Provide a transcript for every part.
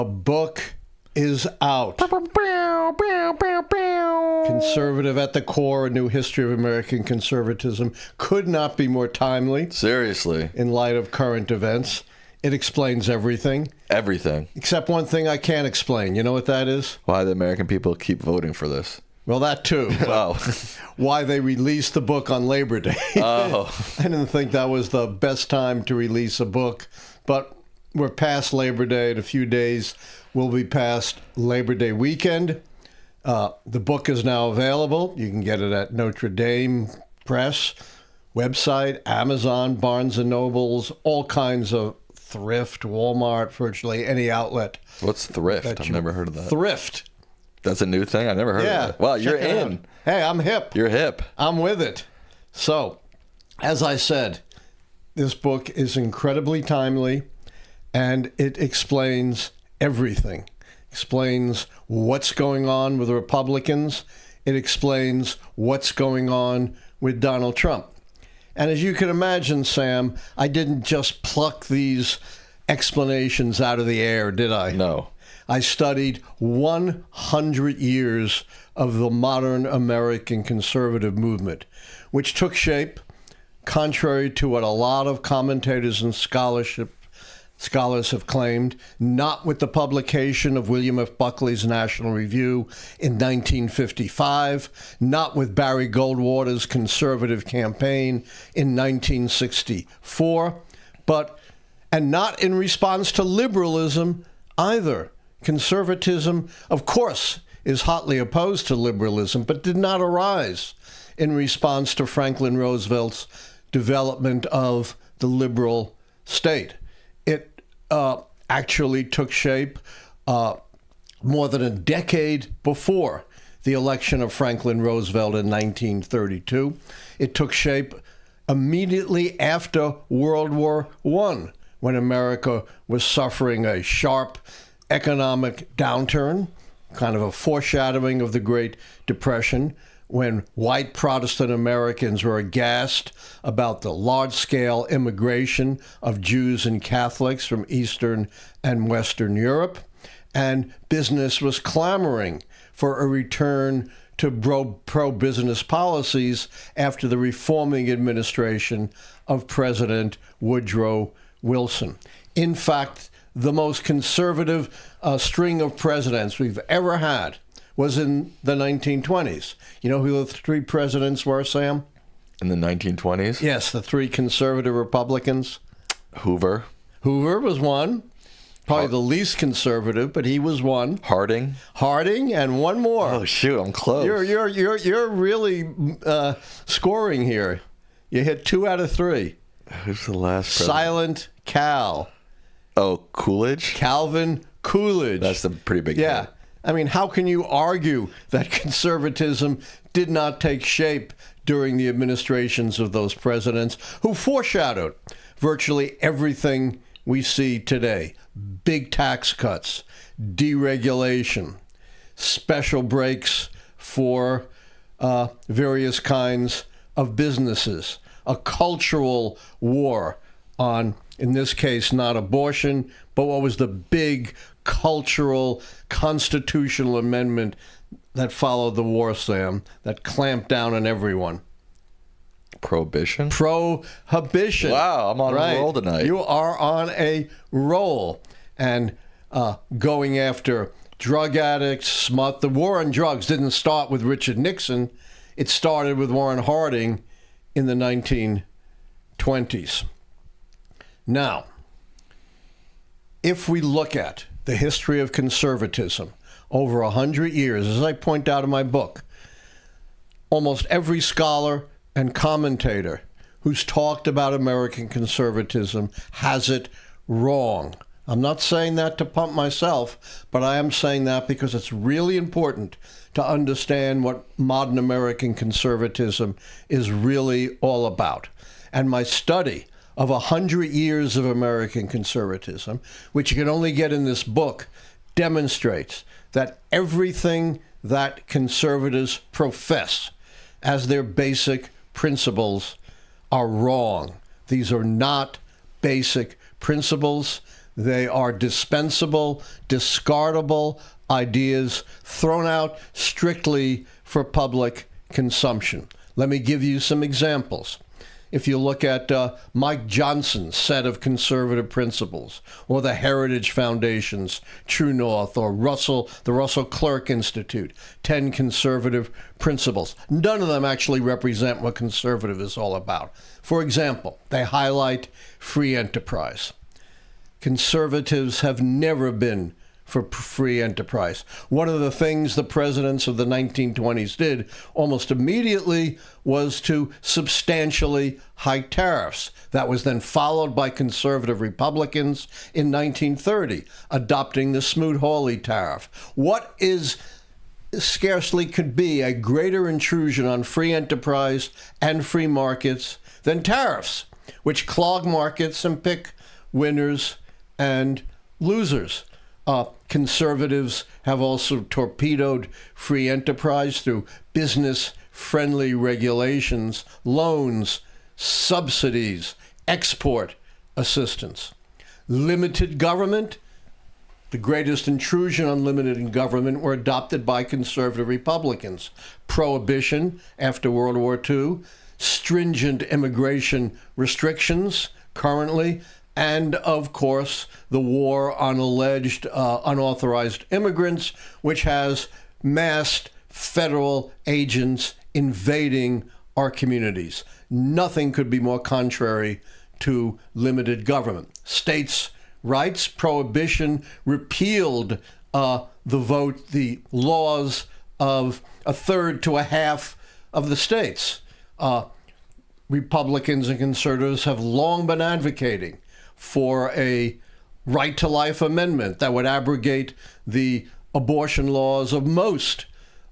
A book is out. Conservative at the Core, A New History of American Conservatism. Could not be more timely. Seriously. In light of current events. It explains everything. Everything. Except one thing I can't explain. You know what that is? Why the American people keep voting for this. Well, that too. Oh. Why they released the book on Labor Day. Oh. I didn't think that was the best time to release a book. But we're past Labor Day. In a few days, we'll be past Labor Day weekend. The book is now available. You can get it at Notre Dame Press website, Amazon, Barnes & Nobles, all kinds of thrift, Walmart, virtually any outlet. What's thrift? I've never heard of that. Thrift. That's a new thing? I've never heard of that. Wow, you're in. Out. Hey, I'm hip. You're hip. I'm with it. So, as I said, this book is incredibly timely, and it explains everything. Explains what's going on with the Republicans. It explains what's going on with Donald Trump. And as you can imagine, Sam, I didn't just pluck these explanations out of the air, did I? No. I studied 100 years of the modern American conservative movement, which took shape, contrary to what a lot of commentators and scholars have claimed, not with the publication of William F. Buckley's National Review in 1955, not with Barry Goldwater's conservative campaign in 1964, and not in response to liberalism either. Conservatism, of course, is hotly opposed to liberalism, but did not arise in response to Franklin Roosevelt's development of the liberal state. It actually took shape more than a decade before the election of Franklin Roosevelt in 1932. It took shape immediately after World War I, when America was suffering a sharp economic downturn, kind of a foreshadowing of the Great Depression, when white Protestant Americans were aghast about the large-scale immigration of Jews and Catholics from Eastern and Western Europe, and business was clamoring for a return to pro-business policies after the reforming administration of President Woodrow Wilson. In fact, the most conservative string of presidents we've ever had was in the 1920s. You know who the three presidents were, Sam? In the 1920s? Yes, the three conservative Republicans. Hoover. Hoover was one. Probably the least conservative, but he was one. Harding. Harding, and one more. Oh shoot, I'm close. You're really scoring here. You hit 2 out of 3. Who's the last president? Silent Cal. Oh, Coolidge? Calvin Coolidge. That's a pretty big Yeah. hit. I mean, how can you argue that conservatism did not take shape during the administrations of those presidents who foreshadowed virtually everything we see today? Big tax cuts, deregulation, special breaks for various kinds of businesses, a cultural war on, in this case, not abortion, but what was the big cultural constitutional amendment that followed the war, Sam, that clamped down on everyone. Prohibition? Prohibition. Wow, I'm on a roll tonight. You are on a roll. And going after drug addicts, the war on drugs didn't start with Richard Nixon. It started with Warren Harding in the 1920s. Now, if we look at the history of conservatism over 100 years, as I point out in my book, almost every scholar and commentator who's talked about American conservatism has it wrong. I'm not saying that to pump myself, but I am saying that because it's really important to understand what modern American conservatism is really all about. And my study of 100 years of American conservatism, which you can only get in this book, demonstrates that everything that conservatives profess as their basic principles are wrong. These are not basic principles. They are dispensable, discardable ideas thrown out strictly for public consumption. Let me give you some examples. If you look at Mike Johnson's set of conservative principles, or the Heritage Foundation's True North, or the Russell Clerk Institute, 10 conservative principles, none of them actually represent what conservative is all about. For example, they highlight free enterprise. Conservatives have never been for free enterprise. One of the things the presidents of the 1920s did almost immediately was to substantially hike tariffs. That was then followed by conservative Republicans in 1930, adopting the Smoot-Hawley tariff. What is scarcely could be a greater intrusion on free enterprise and free markets than tariffs, which clog markets and pick winners and losers. Conservatives have also torpedoed free enterprise through business-friendly regulations, loans, subsidies, export assistance. Limited government, the greatest intrusion on limited government, were adopted by conservative Republicans. Prohibition after World War II, stringent immigration restrictions currently, and, of course, the war on alleged unauthorized immigrants, which has massed federal agents invading our communities. Nothing could be more contrary to limited government. States' rights, prohibition, repealed the laws of a third to a half of the states. Republicans and conservatives have long been advocating for a right to life amendment that would abrogate the abortion laws of most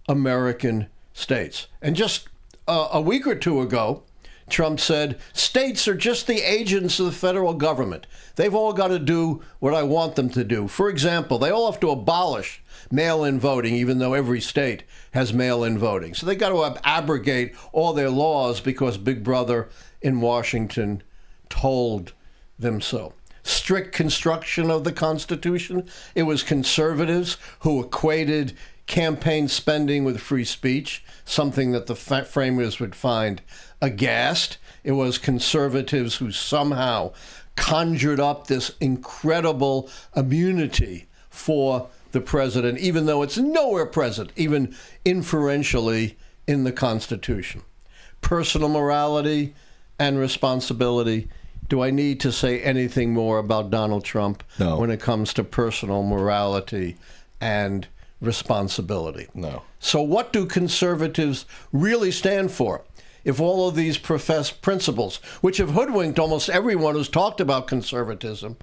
American states. And just a week or two ago, Trump said, states are just the agents of the federal government. They've all got to do what I want them to do. For example, they all have to abolish mail-in voting, even though every state has mail-in voting. So they got to abrogate all their laws because Big Brother in Washington told them so. Strict construction of the Constitution. It was conservatives who equated campaign spending with free speech, something that the framers would find aghast. It was conservatives who somehow conjured up this incredible immunity for the president, even though it's nowhere present, even inferentially, in the Constitution. Personal morality and responsibility. Do I need to say anything more about Donald Trump when it comes to personal morality and responsibility? No. So what do conservatives really stand for? If all of these professed principles, which have hoodwinked almost everyone who's talked about conservatism,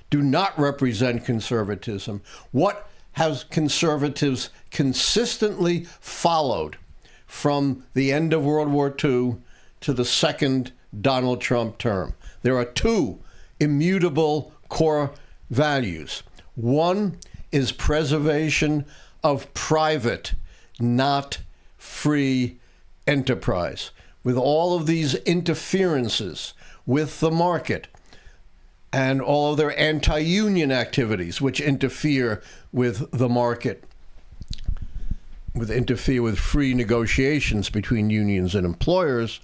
do not represent conservatism, what have conservatives consistently followed from the end of World War II to the second Donald Trump term? There are two immutable core values. One is preservation of private, not free enterprise. With all of these interferences with the market and all of their anti-union activities, which interfere with the market, interfere with free negotiations between unions and employers,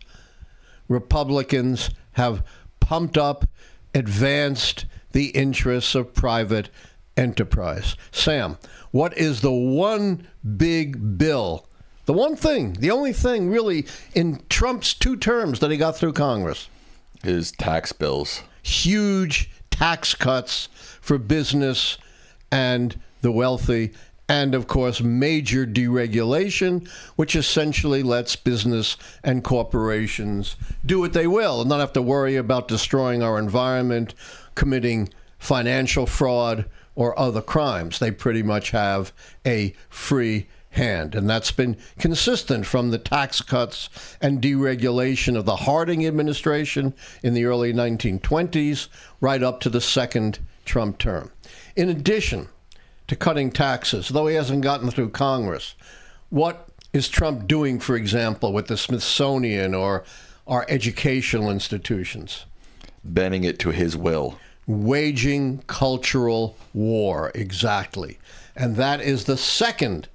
Republicans have pumped up, advanced the interests of private enterprise. Sam, what is the one big bill, the one thing, the only thing really in Trump's 2 terms that he got through Congress? His tax bills. Huge tax cuts for business and the wealthy, and of course major deregulation, which essentially lets business and corporations do what they will and not have to worry about destroying our environment, committing financial fraud or other crimes. They pretty much have a free hand, and that's been consistent from the tax cuts and deregulation of the Harding administration in the early 1920s right up to the second Trump term. In addition to cutting taxes, though he hasn't gotten through Congress, what is Trump doing, for example, with the Smithsonian or our educational institutions? Bending it to his will. waging cultural war, exactly. And that is the second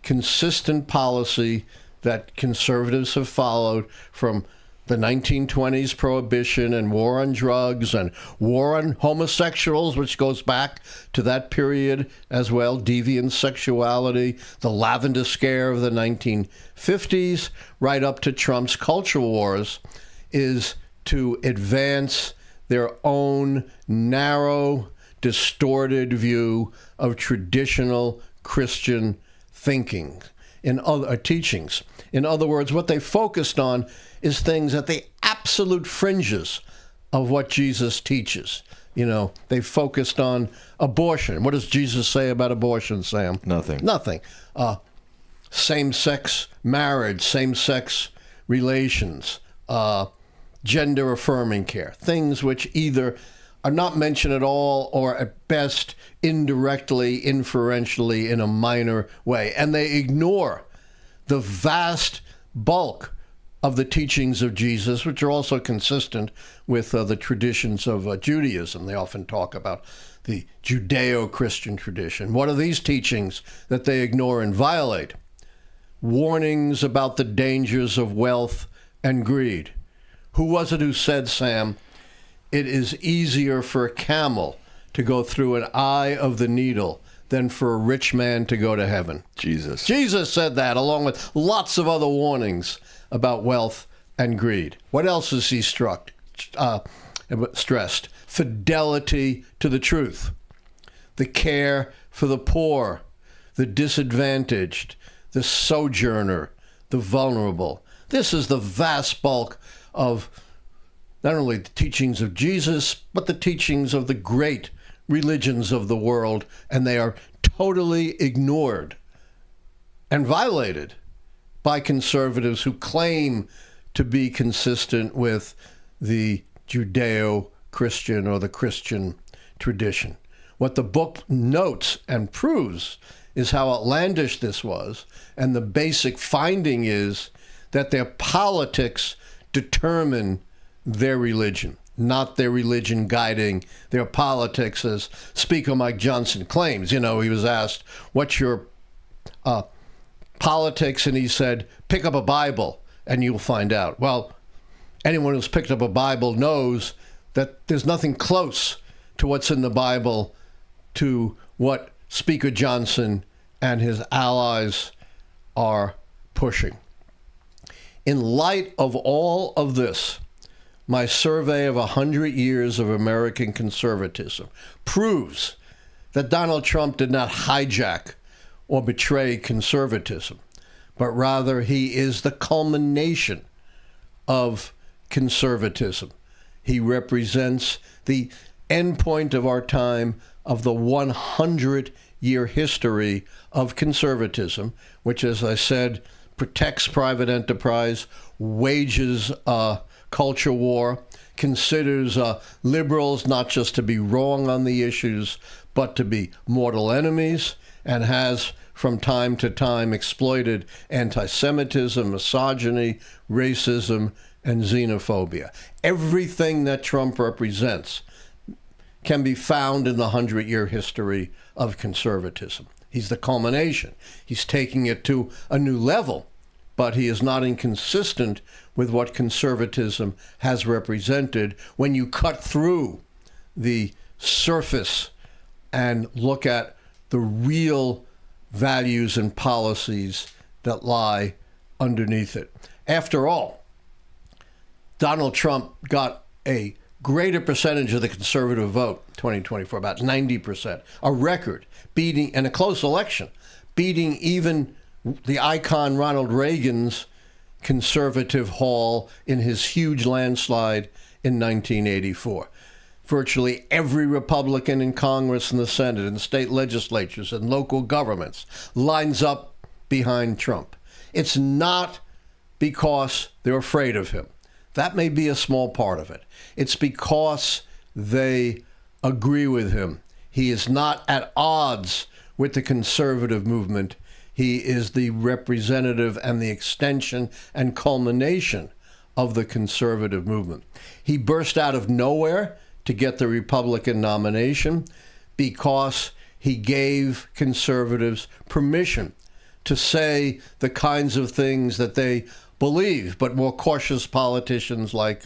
consistent policy that conservatives have followed from the 1920s prohibition and war on drugs and war on homosexuals, which goes back to that period as well, deviant sexuality, the lavender scare of the 1950s, right up to Trump's culture wars, is to advance their own narrow, distorted view of traditional Christian thinking in other teachings. In other words, what they focused on is things at the absolute fringes of what Jesus teaches. You know, they focused on abortion. What does Jesus say about abortion, Sam? Nothing. Nothing. Same-sex marriage, same-sex relations, gender-affirming care, things which either are not mentioned at all or at best indirectly, inferentially in a minor way. And they ignore the vast bulk of the teachings of Jesus, which are also consistent with the traditions of Judaism. They often talk about the Judeo-Christian tradition. What are these teachings that they ignore and violate? Warnings about the dangers of wealth and greed. Who was it who said, Sam, it is easier for a camel to go through an eye of the needle than for a rich man to go to heaven? Jesus. Jesus said that, along with lots of other warnings about wealth and greed. What else is he stressed? Fidelity to the truth, the care for the poor, the disadvantaged, the sojourner, the vulnerable. This is the vast bulk of not only the teachings of Jesus, but the teachings of the great religions of the world, and they are totally ignored and violated by conservatives who claim to be consistent with the Judeo-Christian or the Christian tradition. What the book notes and proves is how outlandish this was, and the basic finding is that their politics determine their religion, not their religion guiding their politics, as Speaker Mike Johnson claims. You know, he was asked, what's your politics? And he said, pick up a Bible and you'll find out. Well, anyone who's picked up a Bible knows that there's nothing close to what's in the Bible to what Speaker Johnson and his allies are pushing. In light of all of this, my survey of 100 years of American conservatism proves that Donald Trump did not hijack or betray conservatism, but rather he is the culmination of conservatism. He represents the endpoint of our time of the 100-year history of conservatism, which, as I said, protects private enterprise, wages culture war, considers liberals not just to be wrong on the issues, but to be mortal enemies, and has from time to time exploited anti-Semitism, misogyny, racism, and xenophobia. Everything that Trump represents can be found in the 100-year history of conservatism. He's the culmination. He's taking it to a new level, but he is not inconsistent with what conservatism has represented when you cut through the surface and look at the real values and policies that lie underneath it. After all, Donald Trump got a greater percentage of the conservative vote, 2024, about 90%, a record, beating, in a close election, beating even the icon Ronald Reagan's conservative haul in his huge landslide in 1984. Virtually every Republican in Congress and the Senate and state legislatures and local governments lines up behind Trump. It's not because they're afraid of him. That may be a small part of it. It's because they agree with him. He is not at odds with the conservative movement. He is the representative and the extension and culmination of the conservative movement. He burst out of nowhere to get the Republican nomination because he gave conservatives permission to say the kinds of things that they believe, but more cautious politicians like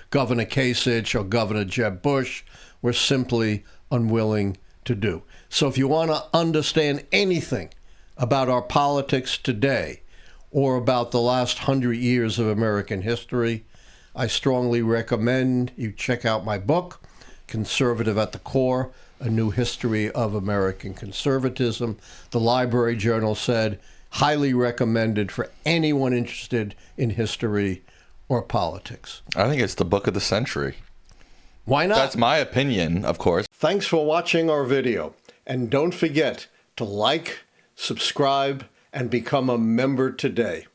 Governor Kasich or Governor Jeb Bush were simply unwilling to do. So if you want to understand anything about our politics today or about the last 100 years of American history, I strongly recommend you check out my book, Conservative at the Core, A New History of American Conservatism. The Library Journal said, highly recommended for anyone interested in history or politics. I think it's the book of the century. Why not? That's my opinion, of course. Thanks for watching our video. And don't forget to like, subscribe, and become a member today.